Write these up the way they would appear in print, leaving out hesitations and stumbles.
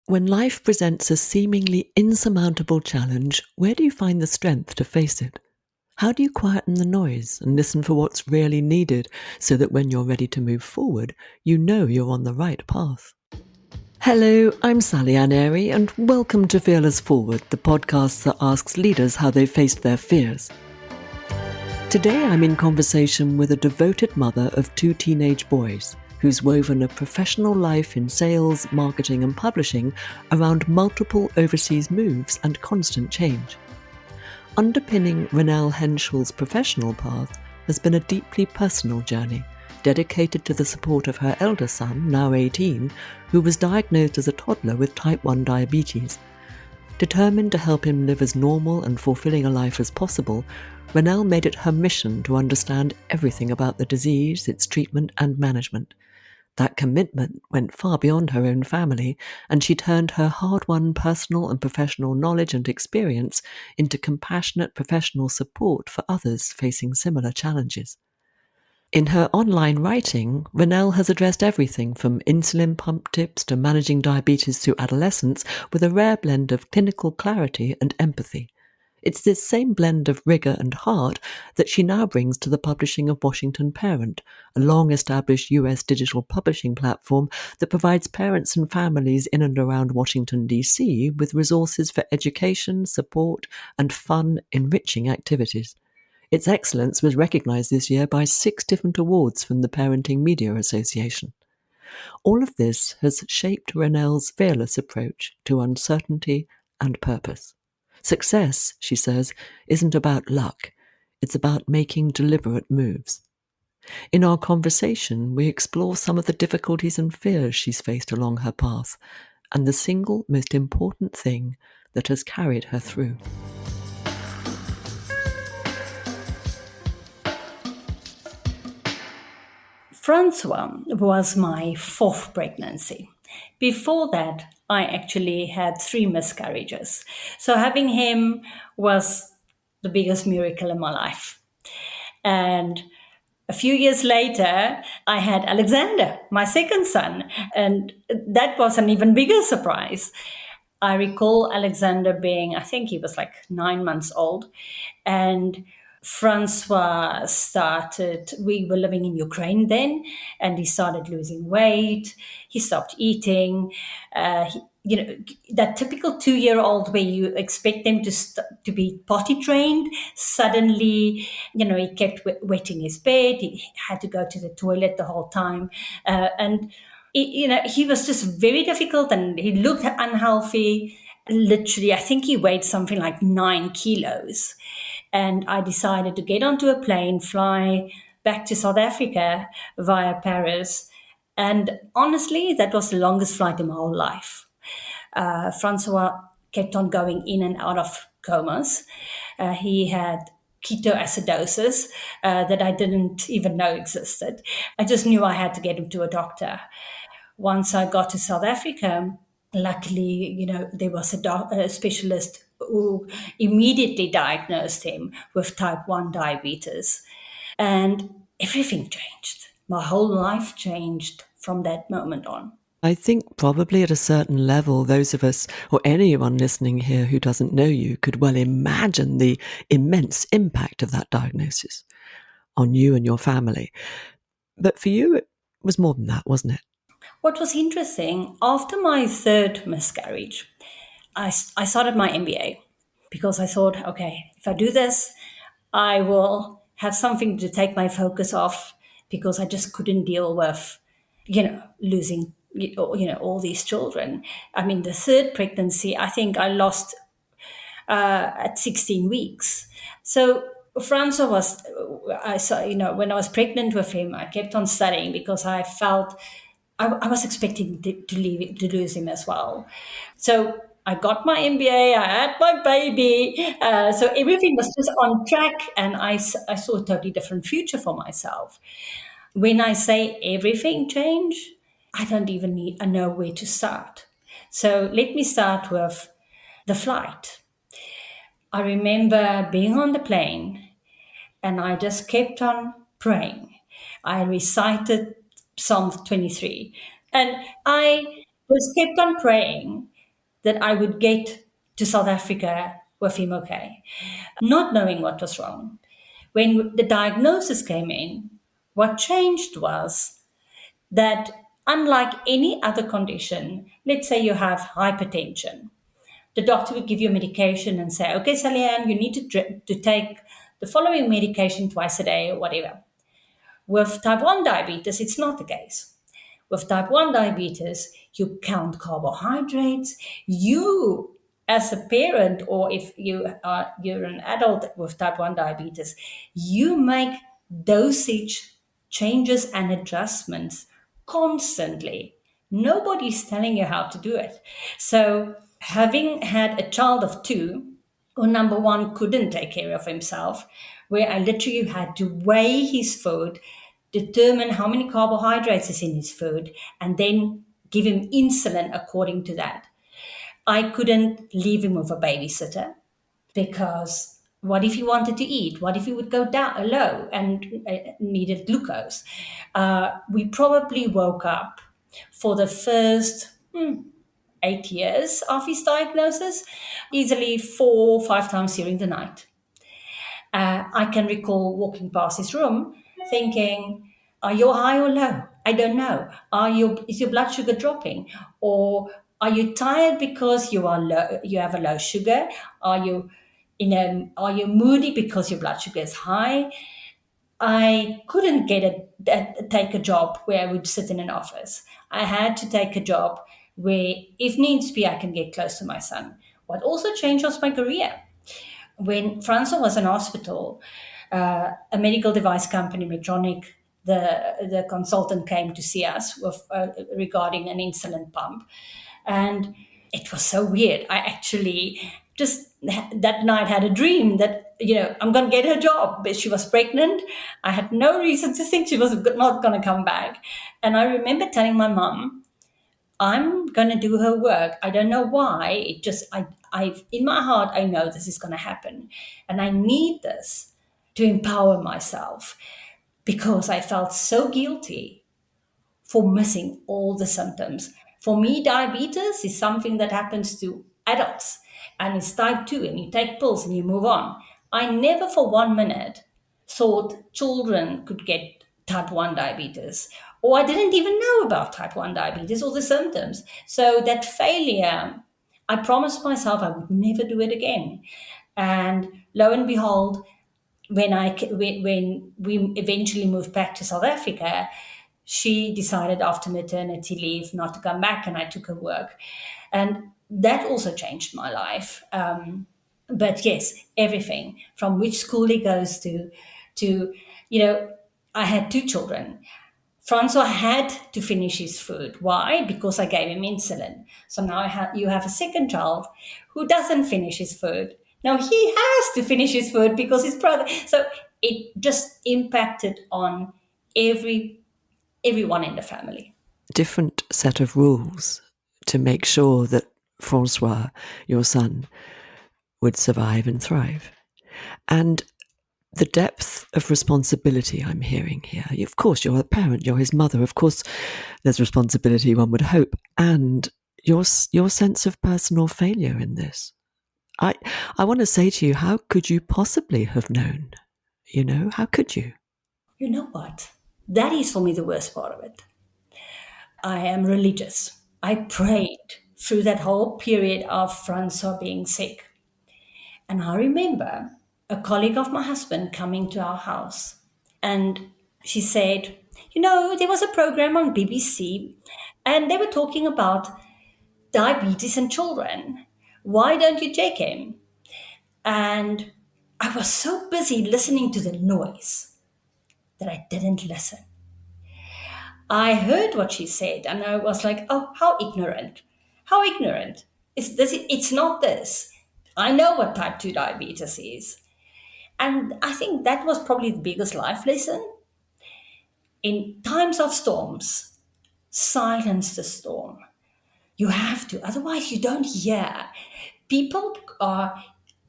When life presents a seemingly insurmountable challenge, where do you find the strength to face it? How do you quieten the noise and listen for what's really needed so that when you're ready to move forward, you know you're on the right path? Hello, I'm Sally Ann Airy, and welcome to Fearless Forward, the podcast that asks leaders how they faced their fears. Today I'm in conversation with a devoted mother of two teenage boys who's woven a professional life in sales, marketing and publishing around multiple overseas moves and constant change. Underpinning Ronel Hentschel's professional path has been a deeply personal journey, dedicated to the support of her elder son, now 18, who was diagnosed as a toddler with type 1 diabetes. Determined to help him live as normal and fulfilling a life as possible, Ronel made it her mission to understand everything about the disease, its treatment and management. That commitment went far beyond her own family, and she turned her hard-won personal and professional knowledge and experience into compassionate professional support for others facing similar challenges. In her online writing, Ronel has addressed everything from insulin pump tips to managing diabetes through adolescence with a rare blend of clinical clarity and empathy. It's this same blend of rigour and heart that she now brings to the publishing of Washington Parent, a long-established US digital publishing platform that provides parents and families in and around Washington, D.C. with resources for education, support, and fun, enriching activities. Its excellence was recognised this year by 6 different awards from the Parenting Media Association. All of this has shaped Ronel's fearless approach to uncertainty and purpose. Success, she says, isn't about luck. It's about making deliberate moves. In our conversation, we explore some of the difficulties and fears she's faced along her path, and the single most important thing that has carried her through. Francois was my fourth pregnancy. Before that, I actually had 3 miscarriages. So having him was the biggest miracle in my life. And a few years later, I had Alexander, my second son, and that was an even bigger surprise. I recall Alexander being, I think he was like 9 months old, and Francois started, we were living in Ukraine then, and he started losing weight. He stopped eating. That typical 2-year-old where you expect them to be potty trained. Suddenly, he kept wetting his bed. He had to go to the toilet the whole time. And he was just very difficult and he looked unhealthy. Literally, I think he weighed something like 9 kilos. And I decided to get onto a plane, fly back to South Africa via Paris. And honestly, that was the longest flight in my whole life. Francois kept on going in and out of comas. He had ketoacidosis that I didn't even know existed. I just knew I had to get him to a doctor. Once I got to South Africa, luckily, there was a specialist who immediately diagnosed him with type 1 diabetes. And everything changed. My whole life changed from that moment on. I think probably at a certain level, those of us, or anyone listening here who doesn't know you, could well imagine the immense impact of that diagnosis on you and your family. But for you, it was more than that, wasn't it? What was interesting, after my third miscarriage, I started my MBA because I thought, okay, if I do this, I will have something to take my focus off because I just couldn't deal with, losing, all these children. I mean, the third pregnancy, I think I lost at 16 weeks. So Francois was, I saw, when I was pregnant with him, I kept on studying because I felt I was expecting to lose him as well. So I got my MBA, I had my baby. So everything was just on track, and I saw a totally different future for myself. When I say everything changed, I don't even know where to start. So let me start with the flight. I remember being on the plane and I just kept on praying. I recited Psalm 23 and I just kept on praying that I would get to South Africa with him okay, not knowing what was wrong. When the diagnosis came in, what changed was that, unlike any other condition, let's say you have hypertension, the doctor would give you a medication and say, okay, Salian, you need to take the following medication twice a day or whatever. With type 1 diabetes, it's not the case. With type 1 diabetes, you count carbohydrates. You, as a parent, or if you're an adult with type 1 diabetes, you make dosage changes and adjustments constantly. Nobody's telling you how to do it. So, having had a child of two, who number one couldn't take care of himself, where I literally had to weigh his food, determine how many carbohydrates is in his food, and then give him insulin according to that. I couldn't leave him with a babysitter because what if he wanted to eat? What if he would go down low and needed glucose? We probably woke up for the first 8 years of his diagnosis, easily 4 or 5 times during the night. I can recall walking past his room thinking, are you high or low? I don't know. Is your blood sugar dropping? Or are you tired because you are low, you have a low sugar? Are you are you moody because your blood sugar is high? I couldn't take a job where I would sit in an office. I had to take a job where, if needs be, I can get close to my son. What also changed was my career. When Francois was in hospital, a medical device company, Medtronic, the consultant came to see us regarding an insulin pump, and it was so weird. I actually just that night had a dream that I'm going to get her job, but she was pregnant. I had no reason to think she was not going to come back, and I remember telling my mom, I'm going to do her work. I don't know why. It just, in my heart, I know this is going to happen. And I need this to empower myself because I felt so guilty for missing all the symptoms. For me, diabetes is something that happens to adults, and it's type 2, and you take pills and you move on. I never for 1 minute thought children could get type 1 diabetes, or I didn't even know about type 1 diabetes or the symptoms. So that failure, I promised myself I would never do it again. And lo and behold, when we eventually moved back to South Africa, she decided after maternity leave not to come back, and I took her work, and that also changed my life. But yes, everything from which school he goes to I had two children. Francois had to finish his food. Why? Because I gave him insulin. So now you have a second child who doesn't finish his food. Now he has to finish his food because his brother. So it just impacted on everyone in the family. Different set of rules to make sure that Francois, your son, would survive and thrive. And the depth of responsibility I'm hearing here. Of course, you're a parent, you're his mother. Of course, there's responsibility, one would hope, and your sense of personal failure in this. I I want to say to you, how could you possibly have known? How could you? You know what? That is for me the worst part of it. I am religious. I prayed through that whole period of Francois being sick. And I remember a colleague of my husband coming to our house, and she said, there was a program on BBC and they were talking about diabetes in children. Why don't you take him? And I was so busy listening to the noise that I didn't listen. I heard what she said and I was like, oh, how ignorant. How ignorant. It's not this. I know what type 2 diabetes is. And I think that was probably the biggest life lesson. In times of storms, silence the storm. You have to, otherwise, you don't hear. People are,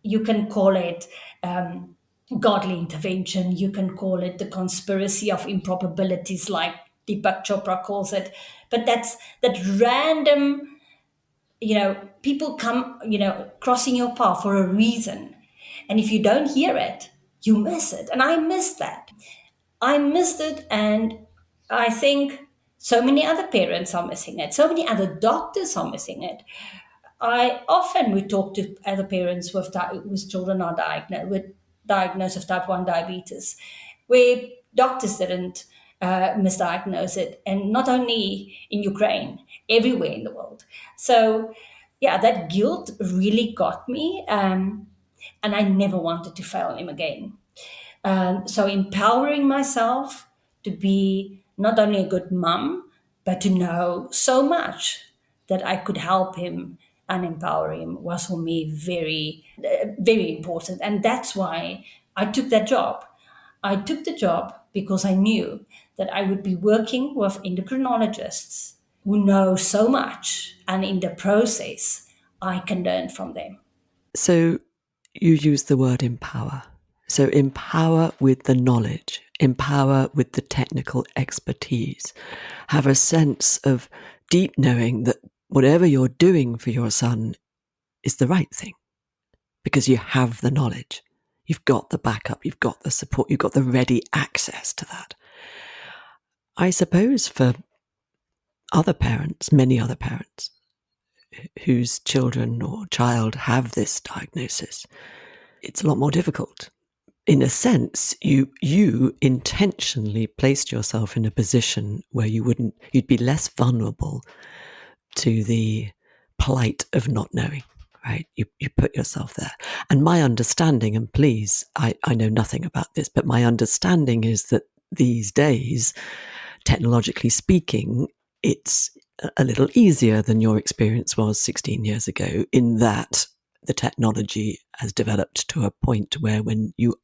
you can call it godly intervention, you can call it the conspiracy of improbabilities, like Deepak Chopra calls it. But that's that random People come, crossing your path for a reason. And if you don't hear it, you miss it. And I missed that. I missed it. And I think so many other parents are missing it. So many other doctors are missing it. I often would talk to other parents whose children are diagnosed with type 1 diabetes, where doctors didn't misdiagnose it, and not only in Ukraine, everywhere in the world. So, yeah, that guilt really got me, and I never wanted to fail him again. So empowering myself to be not only a good mum, but to know so much that I could help him and empower him was for me very important. And that's why I took that job. I took the job because I knew that I would be working with endocrinologists who know so much, and in the process, I can learn from them. So you use the word empower. So empower with the knowledge, empower with the technical expertise, have a sense of deep knowing that whatever you're doing for your son is the right thing because you have the knowledge. You've got the backup, you've got the support, you've got the ready access to that. I suppose for other parents, many other parents whose children or child have this diagnosis, it's a lot more difficult. In a sense, you intentionally placed yourself in a position where you'd be less vulnerable to the plight of not knowing, right? You put yourself there. And my understanding, and please, I know nothing about this, but my understanding is that these days, technologically speaking, it's a little easier than your experience was 16 years ago, in that the technology has developed to a point where when you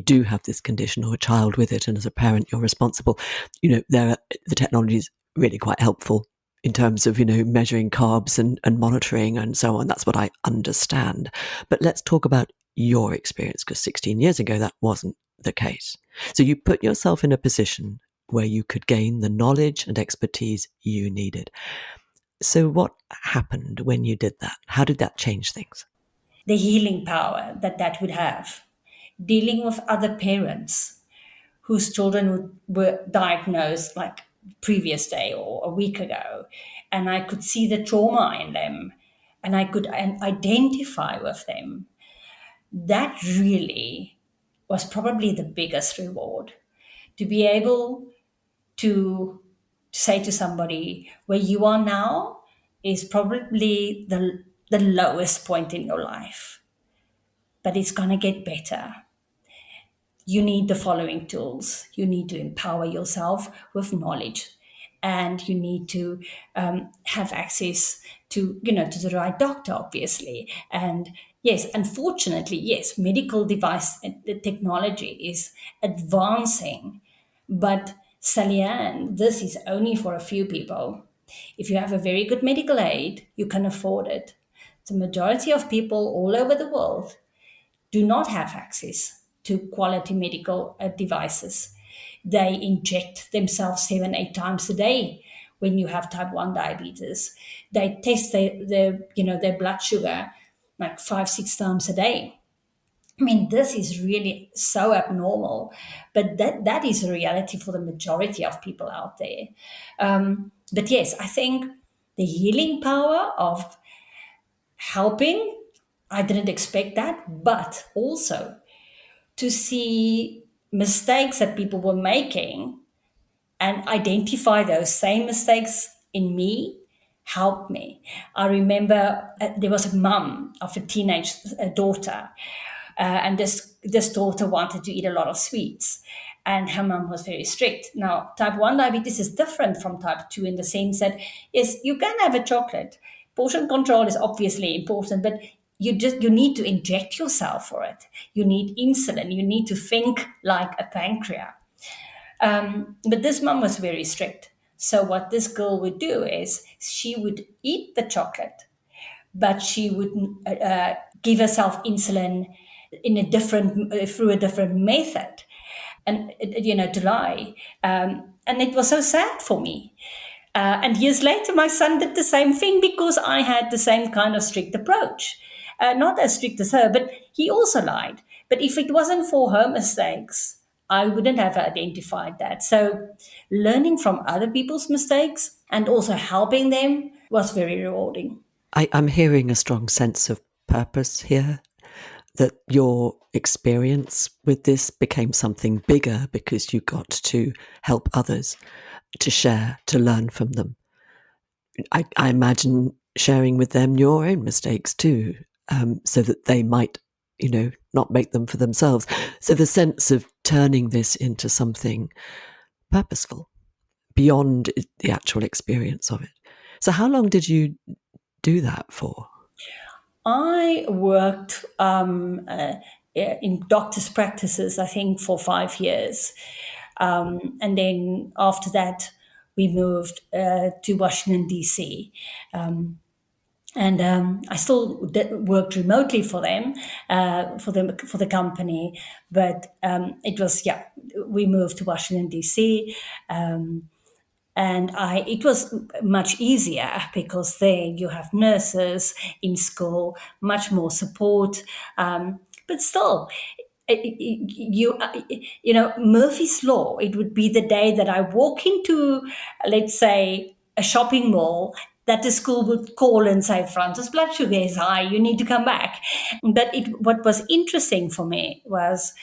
do have this condition or a child with it, and as a parent you're responsible, the technology is really quite helpful in terms of measuring carbs and monitoring and so on. That's what I understand. But let's talk about your experience, because 16 years ago that wasn't the case. So you put yourself in a position where you could gain the knowledge and expertise you needed. So what happened when you did that? How did that change things? The healing power that would have, dealing with other parents whose children were diagnosed like previous day or a week ago, and I could see the trauma in them, and I could identify with them. That really was probably the biggest reward, to be able to say to somebody, where you are now is probably the lowest point in your life, but it's going to get better. You need the following tools. You need to empower yourself with knowledge, and you need to have access to the right doctor, obviously. And yes, unfortunately, yes, medical device technology is advancing, but Salian, this is only for a few people. If you have a very good medical aid, you can afford it. The majority of people all over the world do not have access to quality medical devices. They inject themselves 7, 8 times a day when you have type 1 diabetes. They test their blood sugar like 5, 6 times a day. I mean, this is really so abnormal, but that is a reality for the majority of people out there. But yes, I think the healing power of helping, I didn't expect that, but also to see mistakes that people were making and identify those same mistakes in me helped me. I remember there was a mum of a teenage daughter, and this daughter wanted to eat a lot of sweets, and her mum was very strict. Now, type 1 diabetes is different from type 2 in the sense that, yes, you can have a chocolate. Portion control is obviously important, but you need to inject yourself for it. You need insulin. You need to think like a pancreas. But this mum was very strict. So what this girl would do is she would eat the chocolate, but she would give herself insulin in a different through a different method, and to lie. And it was so sad for me. And years later, my son did the same thing because I had the same kind of strict approach. Not as strict as her, but he also lied. But if it wasn't for her mistakes, I wouldn't have identified that. So, learning from other people's mistakes and also helping them was very rewarding. I'm hearing a strong sense of purpose here, that your experience with this became something bigger because you got to help others, to share, to learn from them. I imagine sharing with them your own mistakes too, so that they might, not make them for themselves. So the sense of turning this into something purposeful beyond the actual experience of it. So how long did you do that for? I worked in doctor's practices, I think, for 5 years. And then after that, we moved to Washington, D.C. And I still worked remotely for them, for the company. But it was, yeah, we moved to Washington, D.C. And it was much easier because there you have nurses in school, much more support. But still, you know, Murphy's law. It would be the day that I walk into, let's say, a shopping mall, that the school would call and say, Francis' blood sugar is high, you need to come back. But what was interesting for me was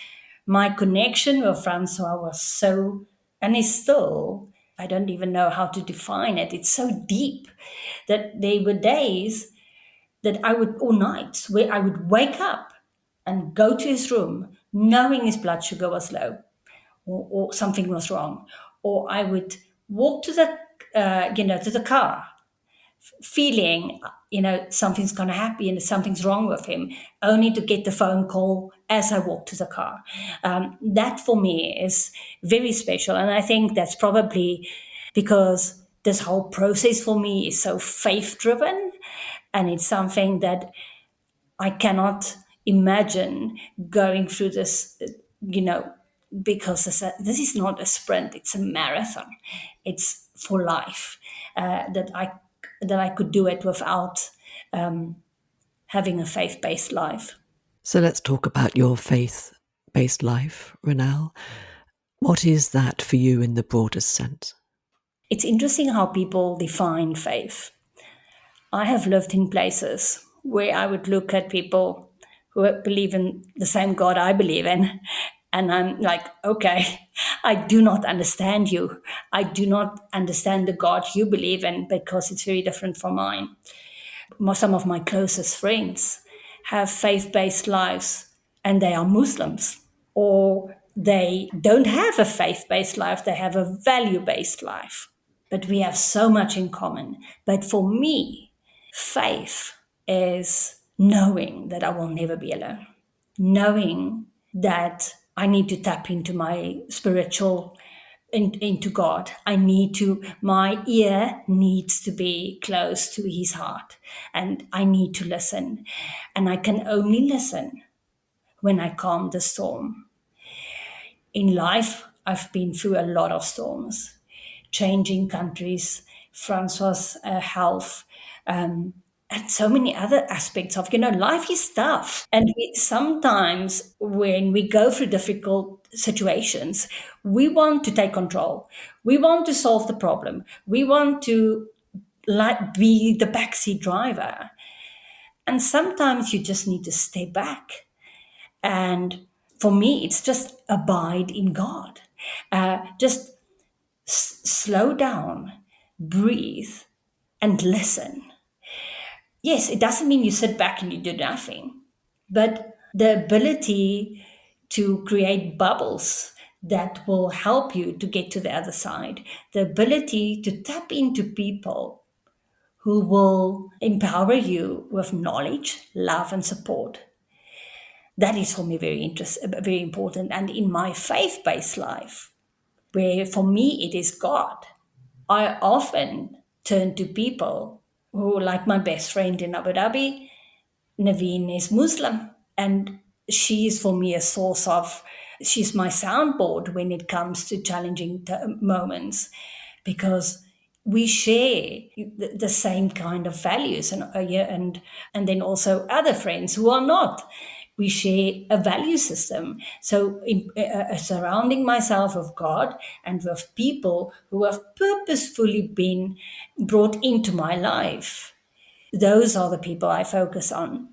my connection with Francois was so, and is still, I don't even know how to define it. It's so deep that there were days that I would, or nights, where I would wake up and go to his room knowing his blood sugar was low, or something was wrong. Or I would walk to to the car feeling, something's going to happen and something's wrong with him, only to get the phone call as I walk to the car. That for me is very special. And I think that's probably because this whole process for me is so faith driven. And it's something that I cannot imagine going through this, you know, because this is not a sprint; it's a marathon. It's for life. That I could do it without having a faith-based life. So let's talk about your faith based life, Ronel. What is that for you in the broadest sense? It's interesting how people define faith. I have lived in places where I would look at people who believe in the same God I believe in, and I'm like, okay, I do not understand you. I do not understand the God you believe in because it's very different from mine. Some of my closest friends have faith based lives and they are Muslims, or they don't have a faith based life, they have a value based life. But we have so much in common. But for me, faith is knowing that I will never be alone, knowing that I need to tap into my spiritual, into God. My ear needs to be close to his heart and I need to listen. And I can only listen when I calm the storm. In life, I've been through a lot of storms, changing countries, Francois' health, and so many other aspects of, life is tough. And sometimes when we go through difficult situations, we want to take control. We want to solve the problem. We want to be the backseat driver. And sometimes you just need to step back. And for me, it's just abide in God. Just slow down, breathe, and listen. Yes, it doesn't mean you sit back and you do nothing, but the ability to create bubbles that will help you to get to the other side, the ability to tap into people who will empower you with knowledge, love, and support. That is for me very important. And in my faith-based life, where for me it is God, I often turn to people who, like my best friend in Abu Dhabi, Naveen is Muslim, and she is for me a source of, she's my soundboard when it comes to challenging moments, because we share the same kind of values, and yeah, and then also other friends who are not. We share a value system. So, surrounding myself with God and with people who have purposefully been brought into my life, those are the people I focus on.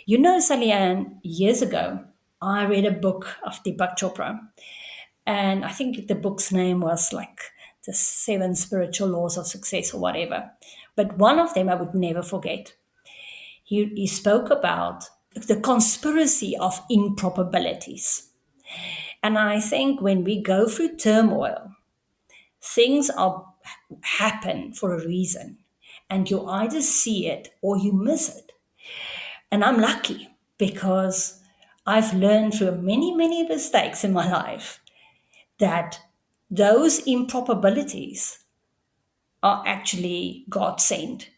You know, Salian, years ago, I read a book of Deepak Chopra, and I think the book's name was like The Seven Spiritual Laws of Success or whatever. But one of them I would never forget. He spoke about the conspiracy of improbabilities. And I think when we go through turmoil, things are happen for a reason. And you either see it or you miss it. And I'm lucky because I've learned through many, many mistakes in my life that those improbabilities are actually God sent.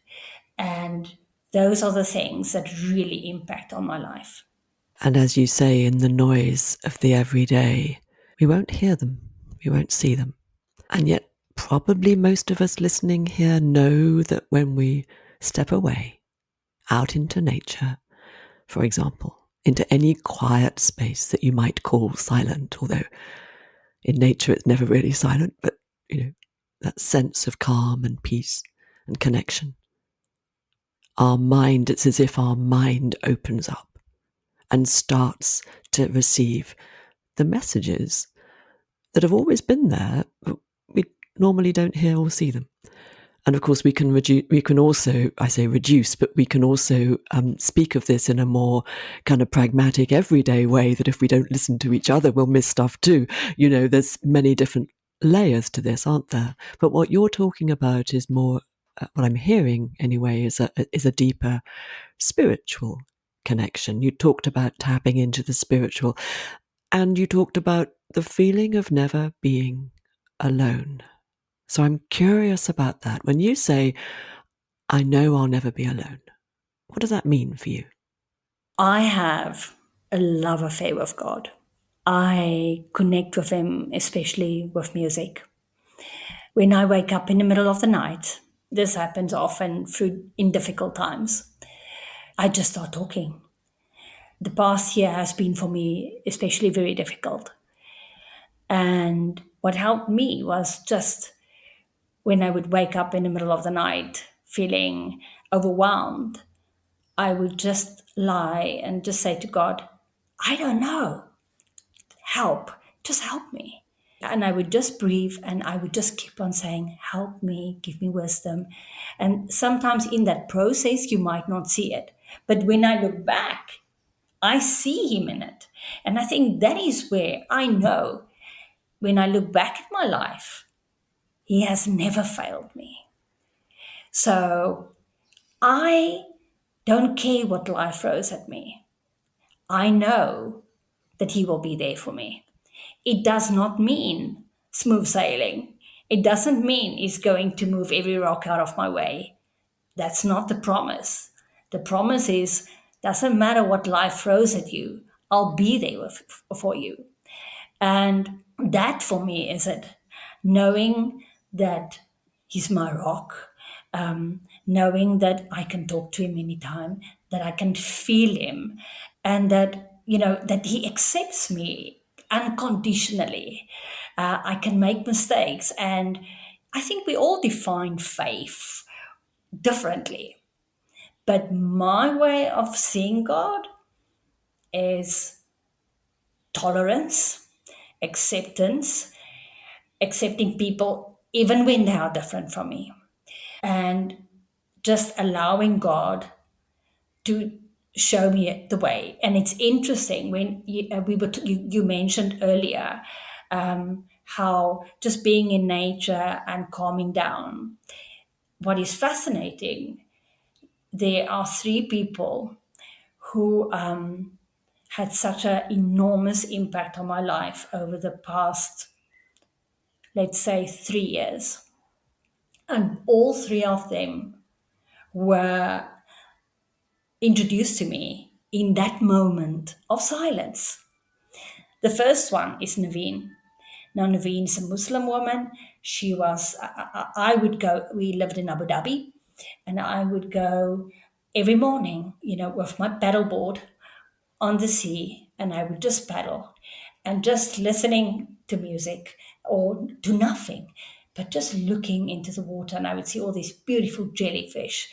And those are the things that really impact on my life. And as you say, in the noise of the everyday, we won't hear them, we won't see them. And yet, probably most of us listening here know that when we step away out into nature, for example, into any quiet space that you might call silent, although in nature it's never really silent, but that sense of calm and peace and connection. Our mind, it's as if our mind opens up and starts to receive the messages that have always been there, but we normally don't hear or see them. And of course, we can reduce. We can also, I say reduce, but we can also speak of this in a more kind of pragmatic, everyday way. That if we don't listen to each other, we'll miss stuff too. There's many different layers to this, aren't there? But what you're talking about is more. What I'm hearing, anyway, is a deeper spiritual connection. You talked about tapping into the spiritual, and you talked about the feeling of never being alone. So I'm curious about that. When you say, I know I'll never be alone, what does that mean for you? I have a love affair with God. I connect with Him, especially with music. When I wake up in the middle of the night, this happens often through in difficult times, I just start talking. The past year has been for me especially very difficult. And what helped me was just when I would wake up in the middle of the night feeling overwhelmed, I would just lie and just say to God, I don't know, help, just help me. And I would just breathe and I would just keep on saying, help me, give me wisdom. And sometimes in that process, you might not see it. But when I look back, I see Him in it. And I think that is where I know when I look back at my life, He has never failed me. So I don't care what life throws at me. I know that He will be there for me. It does not mean smooth sailing. It doesn't mean He's going to move every rock out of my way. That's not the promise. The promise is doesn't matter what life throws at you, I'll be there for you. And that for me is it. Knowing that He's my rock, knowing that I can talk to Him anytime, that I can feel Him, and that, that He accepts me unconditionally. I can make mistakes. And I think we all define faith differently. But my way of seeing God is tolerance, acceptance, accepting people even when they are different from me, and just allowing God to show me the way. And it's interesting when you mentioned earlier how just being in nature and calming down. What is fascinating, there are three people who had such an enormous impact on my life over the past, let's say, 3 years. And all three of them were introduced to me in that moment of silence. The first one is Naveen. Nanaveen is a Muslim woman. She was, I would go, we lived in Abu Dhabi, and I would go every morning, with my paddleboard on the sea, and I would just paddle and just listening to music or to nothing, but just looking into the water. And I would see all these beautiful jellyfish,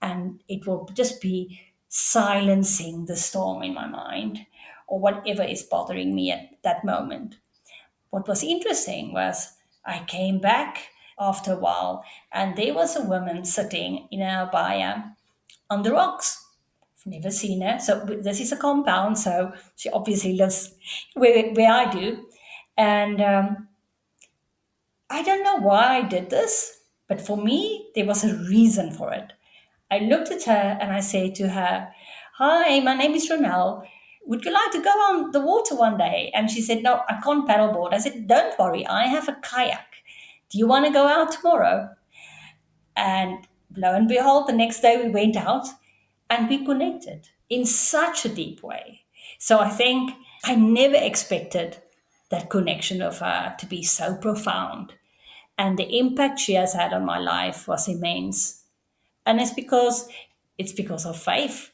and it will just be silencing the storm in my mind or whatever is bothering me at that moment. What was interesting was I came back after a while, and there was a woman sitting in a abaya on the rocks. I've never seen her. So this is a compound, so she obviously lives where I do. And I don't know why I did this, but for me, there was a reason for it. I looked at her and I said to her, "Hi, my name is Ronel. Would you like to go on the water one day?" And she said, "No, I can't paddleboard." I said, "Don't worry, I have a kayak. Do you want to go out tomorrow?" And lo and behold, the next day we went out and we connected in such a deep way. So I think I never expected that connection of her to be so profound. And the impact she has had on my life was immense. And it's because of faith.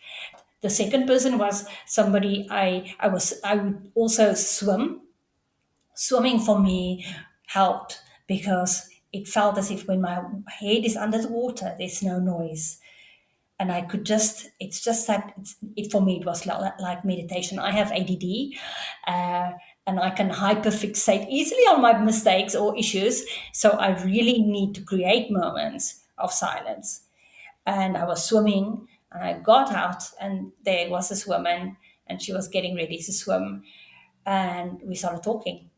The second person was somebody I would also swim. Swimming for me helped because it felt as if when my head is under the water, there's no noise. And I could it's just that it for me, it was like meditation. I have ADD, and I can hyperfixate easily on my mistakes or issues. So I really need to create moments of silence. And I was swimming, and I got out, and there was this woman, and she was getting ready to swim. And we started talking,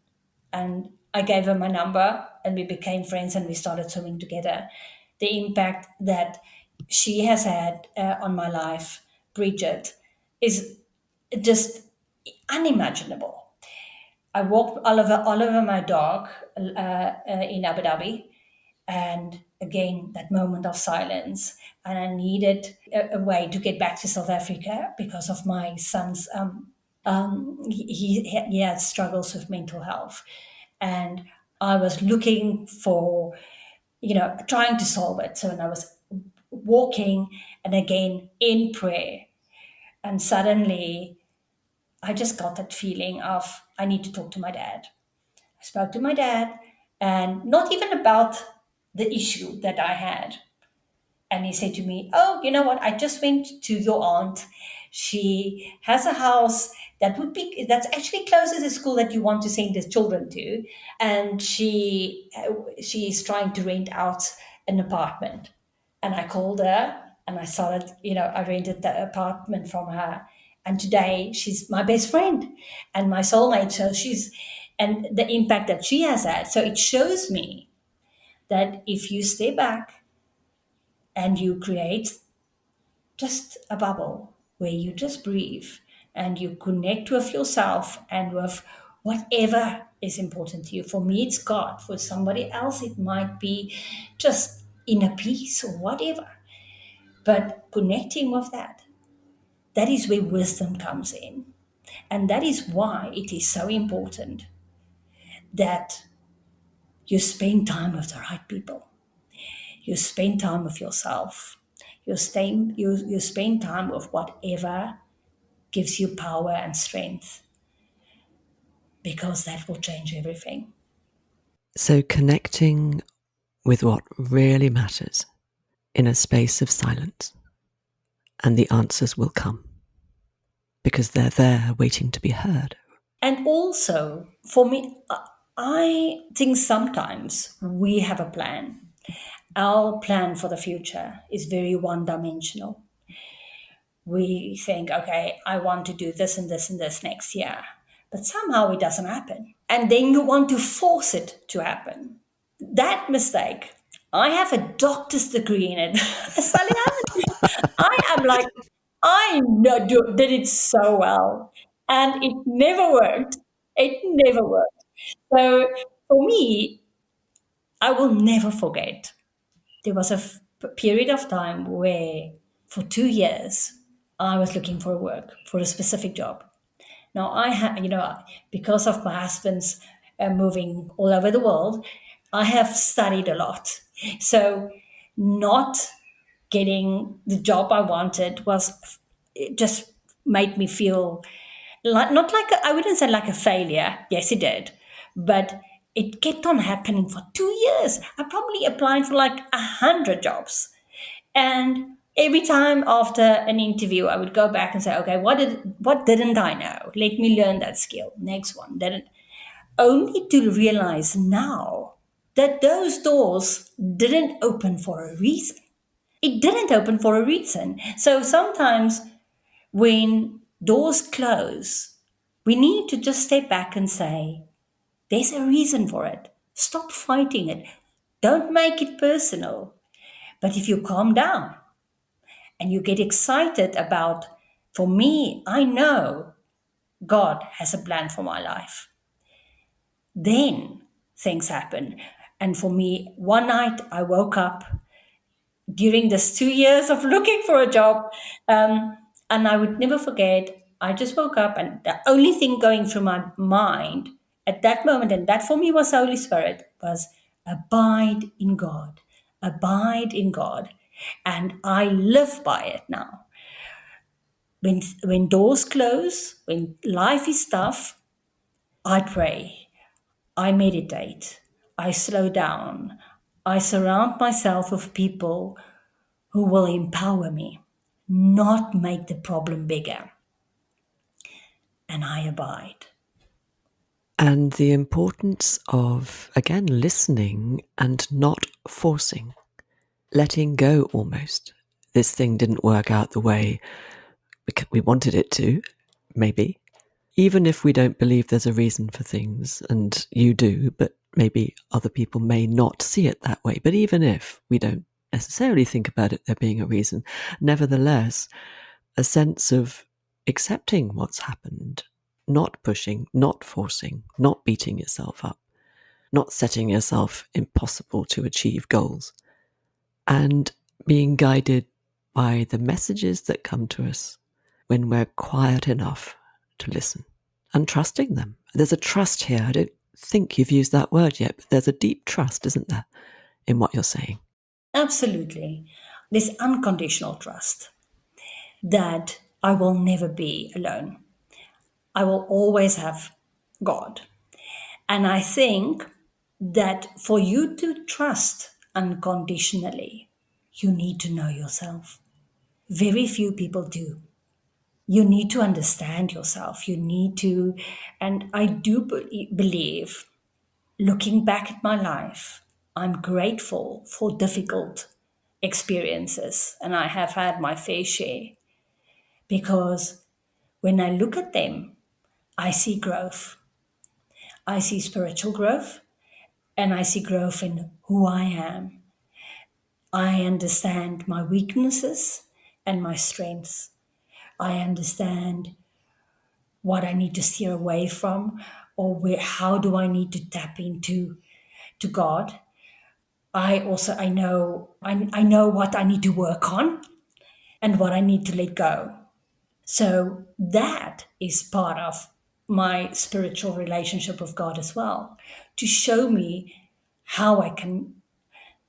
and I gave her my number, and we became friends, and we started swimming together. The impact that she has had on my life, Bridget, is just unimaginable. I walked Oliver, my dog, in Abu Dhabi, and again that moment of silence. And I needed a way to get back to South Africa because of my son's he had struggles with mental health, and I was looking for, trying to solve it. So, and I was walking, and again in prayer, and suddenly I just got that feeling of I need to talk to my dad. I spoke to my dad, and not even about the issue that I had. And he said to me, "Oh, you know what? I just went to your aunt. She has a house that's actually close to the school that you want to send the children to, and she is trying to rent out an apartment." And I called her, and I rented the apartment from her. And today she's my best friend and my soulmate. And the impact that she has had. So it shows me that if you stay back and you create just a bubble where you just breathe and you connect with yourself and with whatever is important to you. For me, it's God. For somebody else, it might be just inner peace or whatever. But connecting with that is where wisdom comes in. And that is why it is so important that you spend time with the right people. You spend time with yourself. You spend time with whatever gives you power and strength, because that will change everything. So, connecting with what really matters in a space of silence, and the answers will come because they're there waiting to be heard. And also, for me, I think sometimes we have a plan. Our plan for the future is very one dimensional. We think, okay, I want to do this and this and this next year, but somehow it doesn't happen. And then you want to force it to happen. That mistake. I have a doctor's degree in it. Sally, I am like, did it so well. And it never worked. It never worked. So for me, I will never forget. There was a period of time where for 2 years, I was looking for work, for a specific job. Now I had, because of my husband's moving all over the world, I have studied a lot. So, not getting the job I wanted was, it just made me feel like, not like I wouldn't say like a failure. Yes, it did, but it kept on happening for 2 years. I probably applied for like 100 jobs, and every time after an interview, I would go back and say, "Okay, what didn't I know? Let me learn that skill." Next one, didn't, only to realize now that those doors didn't open for a reason. It didn't open for a reason. So sometimes when doors close, we need to just step back and say, there's a reason for it. Stop fighting it. Don't make it personal. But if you calm down and you get excited about, for me, I know God has a plan for my life, then things happen. And for me, one night I woke up during this 2 years of looking for a job. And I would never forget, I just woke up, and the only thing going through my mind at that moment, and that for me was Holy Spirit, was abide in God. Abide in God. And I live by it now. When doors close, when life is tough, I pray, I meditate, I slow down, I surround myself with people who will empower me, not make the problem bigger. And I abide. And the importance of, again, listening and not forcing, letting go almost. This thing didn't work out the way we wanted it to, maybe. Even if we don't believe there's a reason for things, and you do, but maybe other people may not see it that way. But even if we don't necessarily think about it there being a reason, nevertheless, a sense of accepting what's happened, not pushing, not forcing, not beating yourself up, not setting yourself impossible to achieve goals, and being guided by the messages that come to us when we're quiet enough to listen and trusting them. There's a trust here. I don't think you've used that word yet, but there's a deep trust, isn't there, in what you're saying? Absolutely. This unconditional trust that I will never be alone. I will always have God. And I think that for you to trust unconditionally, you need to know yourself. Very few people do. You need to understand yourself. You need to, and I do believe, looking back at my life, I'm grateful for difficult experiences, and I have had my fair share, because when I look at them, I see growth. I see spiritual growth, and I see growth in who I am. I understand my weaknesses and my strengths. I understand what I need to steer away from, or how do I need to tap into to God. I know what I need to work on and what I need to let go. So that is part of my spiritual relationship with God as well, to show me how I can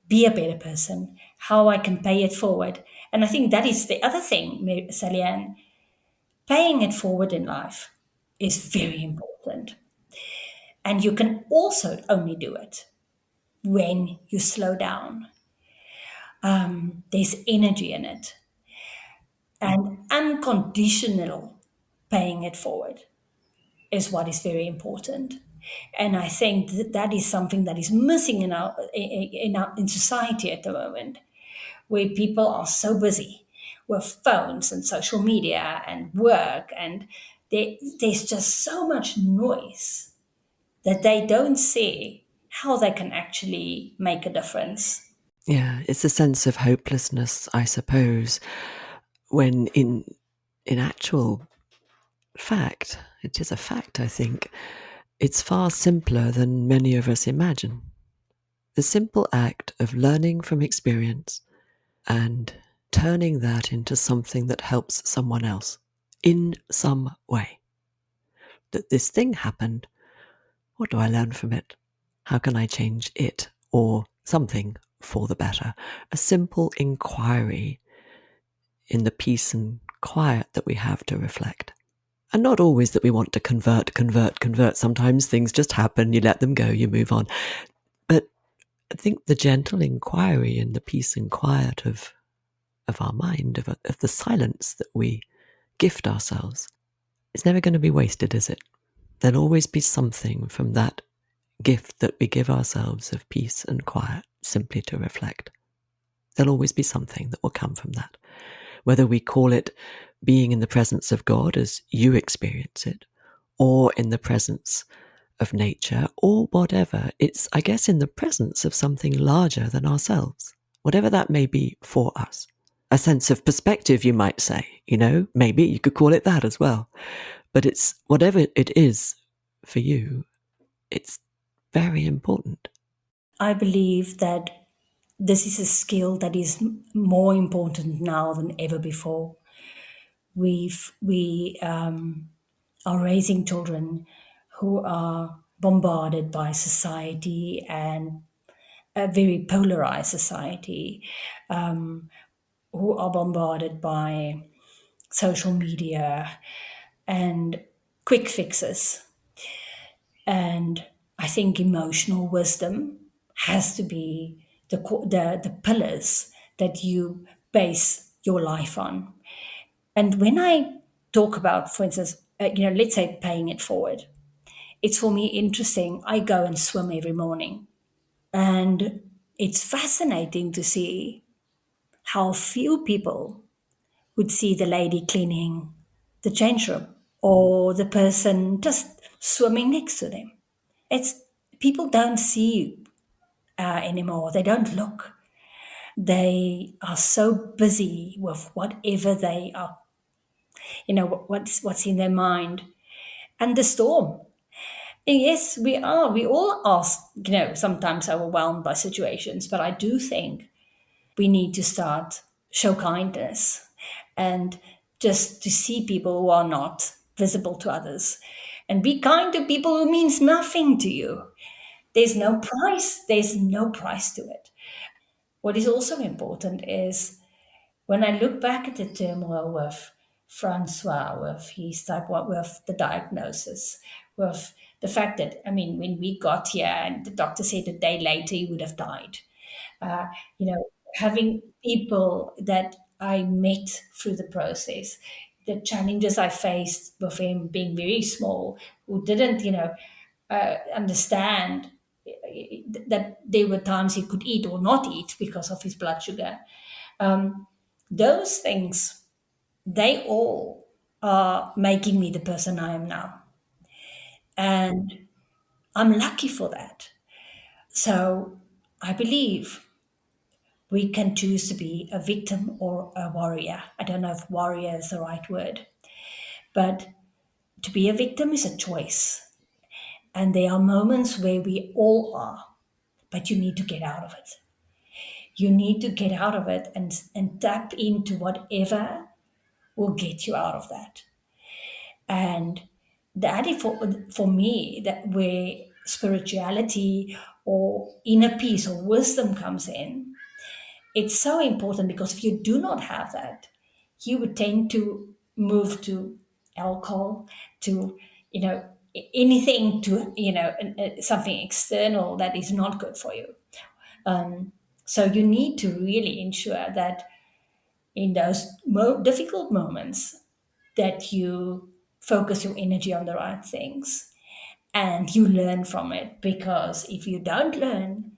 be a better person, how I can pay it forward. And I think that is the other thing, Salian, paying it forward in life is very important. And you can also only do it when you slow down. There's energy in it, and unconditional paying it forward is what is very important. And I think that is something that is missing in society at the moment, where people are so busy with phones and social media and work, and there's just so much noise that they don't see how they can actually make a difference. Yeah, it's a sense of hopelessness, I suppose, when in actual fact, it is a fact, I think, it's far simpler than many of us imagine. The simple act of learning from experience and turning that into something that helps someone else in some way. That this thing happened, What do I learn from it? How can I change it or something for the better? A simple inquiry in the peace and quiet that we have to reflect. And not always that we want to convert. Sometimes things just happen, you let them go, you move on. But I think the gentle inquiry and the peace and quiet of our mind, of the silence that we gift ourselves, is never going to be wasted, is it? There'll always be something from that gift that we give ourselves of peace and quiet simply to reflect. There'll always be something that will come from that. Whether we call it being in the presence of God as you experience it, or in the presence of nature, or whatever, it's, I guess, in the presence of something larger than ourselves, whatever that may be for us. A sense of perspective, you might say, maybe you could call it that as well. But it's whatever it is for you, it's very important. I believe that this is a skill that is more important now than ever before. We are raising children who are bombarded by society and a very polarized society, who are bombarded by social media and quick fixes. And I think emotional wisdom has to be the pillars that you base your life on. And when I talk about, for instance, let's say paying it forward, it's for me interesting. I go and swim every morning, and it's fascinating to see how few people would see the lady cleaning the change room or the person just swimming next to them. It's people don't see anymore. They don't look. They are so busy with whatever they are, what's in their mind, and the storm. And yes, we are. We all are, sometimes overwhelmed by situations. But I do think we need to start show kindness and just to see people who are not visible to others, and be kind to people who means nothing to you. There's no price. There's no price to it. What is also important is when I look back at the turmoil with Francois, with his type one, with the diagnosis, with the fact that, I mean, when we got here and the doctor said a day later he would have died, uh, having people that I met through the process, the challenges I faced with him being very small, who didn't, understand that there were times he could eat or not eat because of his blood sugar. Those things, they all are making me the person I am now. And I'm lucky for that. So I believe we can choose to be a victim or a warrior. I don't know if warrior is the right word, but to be a victim is a choice. And there are moments where we all are, but you need to get out of it. You need to get out of it and tap into whatever will get you out of that. And that is for me, that where spirituality or inner peace or wisdom comes in, it's so important because if you do not have that, you would tend to move to alcohol, to, anything, to, something external that is not good for you. So you need to really ensure that in those difficult moments that you focus your energy on the right things and you learn from it, because if you don't learn,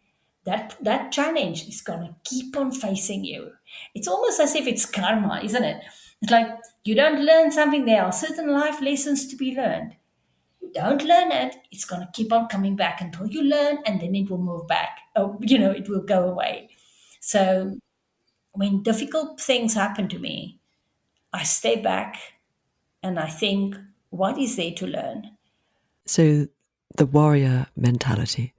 that challenge is going to keep on facing you. It's almost as if it's karma, isn't it? It's like you don't learn something, there are certain life lessons to be learned. You don't learn it, it's going to keep on coming back until you learn, and then it will move back. Oh, it will go away. So when difficult things happen to me, I stay back and I think, what is there to learn? So, the warrior mentality.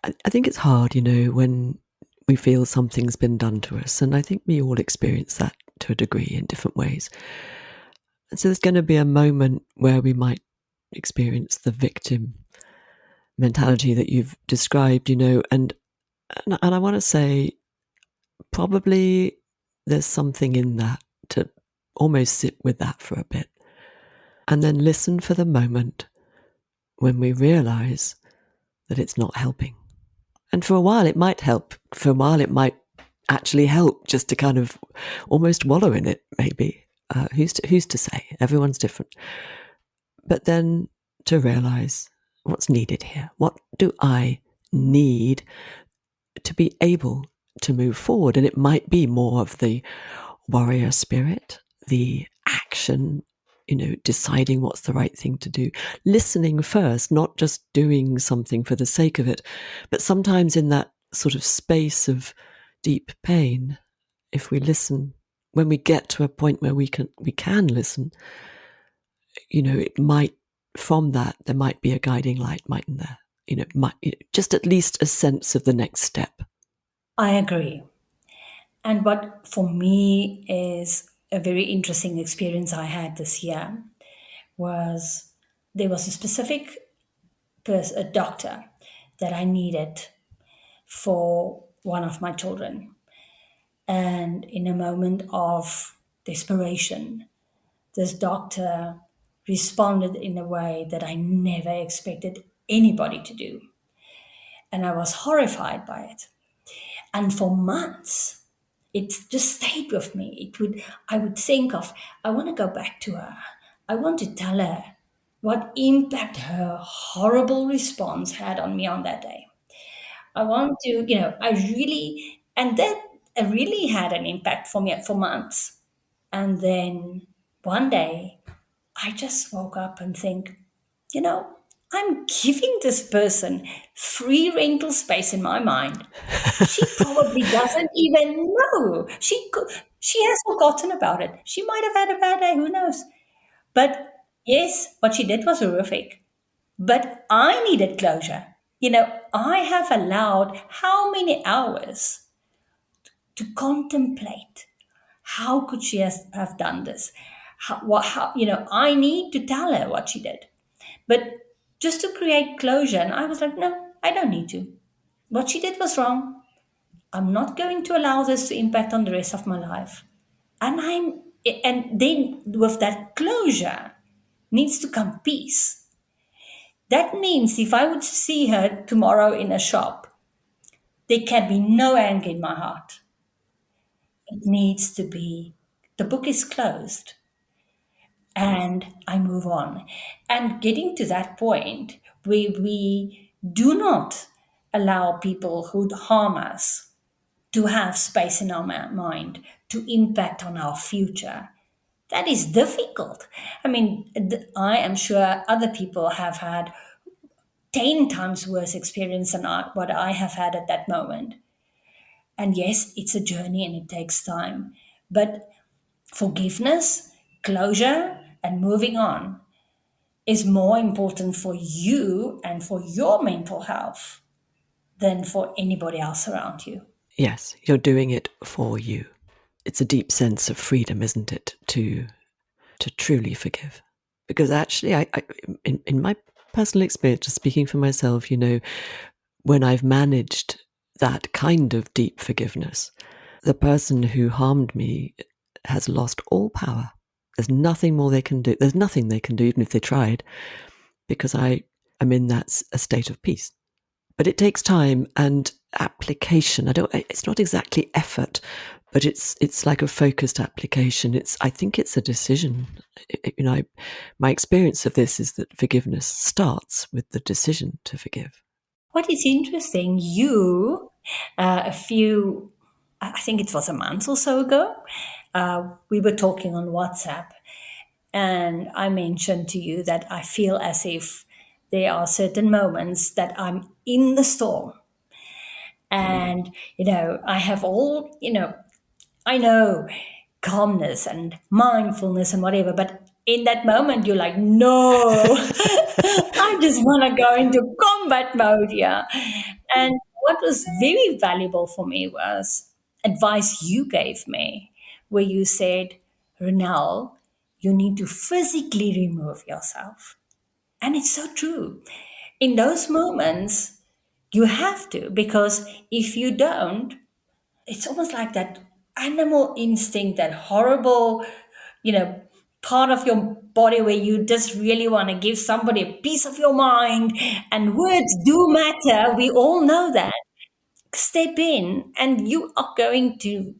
I think it's hard, when we feel something's been done to us. And I think we all experience that to a degree in different ways. And so there's going to be a moment where we might experience the victim mentality that you've described, and I want to say probably there's something in that to almost sit with that for a bit and then listen for the moment when we realize that it's not helping. And for a while it might help. For a while it might actually help just to kind of almost wallow in it, maybe. Who's to say? Everyone's different. But then to realize what's needed here. What do I need to be able to move forward? And it might be more of the warrior spirit, the action, deciding what's the right thing to do, listening first, not just doing something for the sake of it, but sometimes in that sort of space of deep pain, if we listen, when we get to a point where we can listen, it might, from that, there might be a guiding light, mightn't there? Just at least a sense of the next step. I agree. And what for me is a very interesting experience I had this year was there was a specific a doctor that I needed for one of my children. And in a moment of desperation, this doctor responded in a way that I never expected anybody to do. And I was horrified by it. And for months, it just stayed with me. I would think of, I want to go back to her. I want to tell her what impact her horrible response had on me on that day. I want to, I really, and that really had an impact for me for months. And then one day, I just woke up and think, you know, I'm giving this person free rental space in my mind. She probably doesn't even know. She has forgotten about it. She might have had a bad day, who knows? But yes, what she did was horrific. But I needed closure. I have allowed how many hours to contemplate how could she have done this? I need to tell her what she did. But just to create closure, and I was like, no, I don't need to. What she did was wrong. I'm not going to allow this to impact on the rest of my life. And then with that closure needs to come peace. That means if I would see her tomorrow in a shop, there can be no anger in my heart. It needs to be, the book is closed and I move on. And getting to that point where we do not allow people who harm us to have space in our mind, to impact on our future. That is difficult. I mean, I am sure other people have had 10 times worse experience than what I have had at that moment. And yes, it's a journey and it takes time. But forgiveness, closure, and moving on is more important for you and for your mental health than for anybody else around you. Yes, you're doing it for you. It's a deep sense of freedom, isn't it, to truly forgive? Because actually, in my personal experience, just speaking for myself, when I've managed that kind of deep forgiveness, the person who harmed me has lost all power. There's nothing more they can do. There's nothing they can do, even if they tried, because I am in that a state of peace. But it takes time and application. It's not exactly effort, but it's like a focused application. I think it's a decision. My experience of this is that forgiveness starts with the decision to forgive. What is interesting, I think it was a month or so ago, we were talking on WhatsApp, and I mentioned to you that I feel as if there are certain moments that I'm in the storm. And, I have I know calmness and mindfulness and whatever, but in that moment, you're like, no, I just want to go into combat mode here. And what was very valuable for me was advice you gave me, where you said, Ronel, you need to physically remove yourself. And it's so true. In those moments, you have to, because if you don't, it's almost like that animal instinct, that horrible, you know, part of your body where you just really want to give somebody a piece of your mind, and words do matter. We all know that. Step in, and you are going to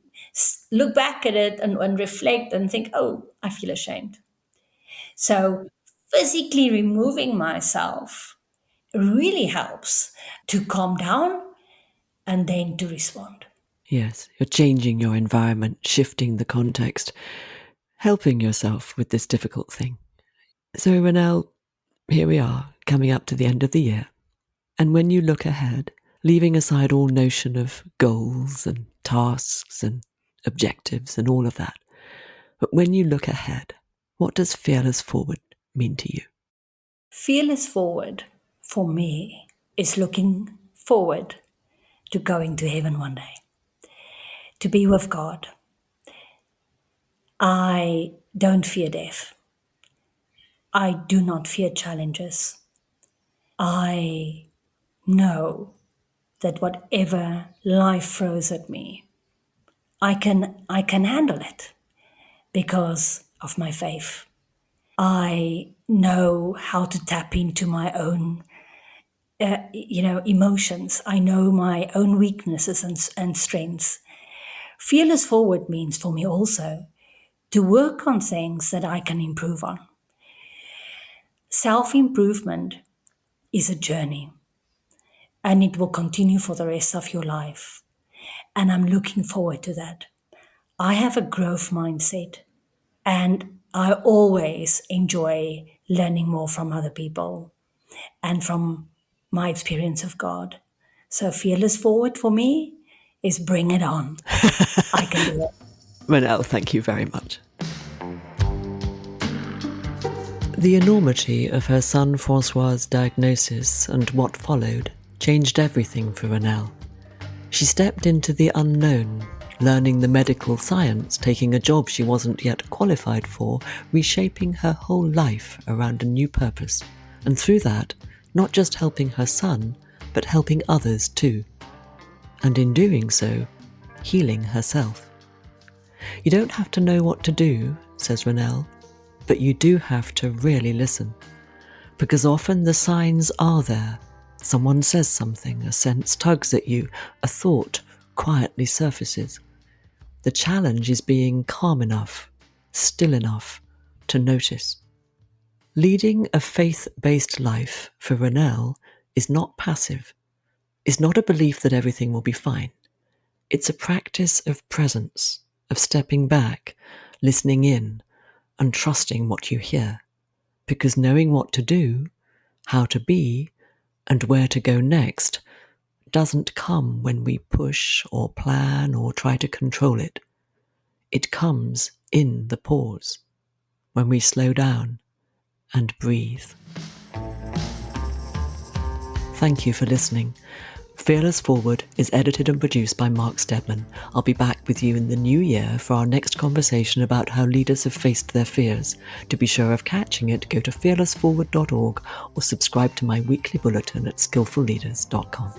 look back at it and reflect and think, oh, I feel ashamed. So, physically removing myself really helps to calm down and then to respond. Yes, you're changing your environment, shifting the context, helping yourself with this difficult thing. So, Ronel, here we are, coming up to the end of the year. And when you look ahead, leaving aside all notion of goals and tasks and objectives and all of that, but when you look ahead, what does fearless forward mean to you? Fearless forward for me is looking forward to going to heaven one day, to be with God. I don't fear death. I do not fear challenges. I know that whatever life throws at me, I can handle it because of my faith. I know how to tap into my own emotions. I know my own weaknesses and strengths. Fearless forward means for me also to work on things that I can improve on. Self improvement is a journey, and it will continue for the rest of your life. And I'm looking forward to that. I have a growth mindset, and I always enjoy learning more from other people and from my experience of God. So, fearless forward for me is bring it on. I can do it. Ronel, thank you very much. The enormity of her son Francois' diagnosis and what followed changed everything for Ronel. She stepped into the unknown, learning the medical science, taking a job she wasn't yet qualified for, reshaping her whole life around a new purpose. And through that, not just helping her son, but helping others too. And in doing so, healing herself. You don't have to know what to do, says Ronel, but you do have to really listen. Because often the signs are there. Someone says something, a sense tugs at you, a thought quietly surfaces. The challenge is being calm enough, still enough to notice. Leading a faith-based life for Ronel is not passive, is not a belief that everything will be fine. It's a practice of presence, of stepping back, listening in, and trusting what you hear. Because knowing what to do, how to be, and where to go next doesn't come when we push or plan or try to control it. It comes in the pause, when we slow down and breathe. Thank you for listening. Fearless Forward is edited and produced by Mark Stedman. I'll be back with you in the new year for our next conversation about how leaders have faced their fears. To be sure of catching it, go to fearlessforward.org or subscribe to my weekly bulletin at skillfulleaders.com.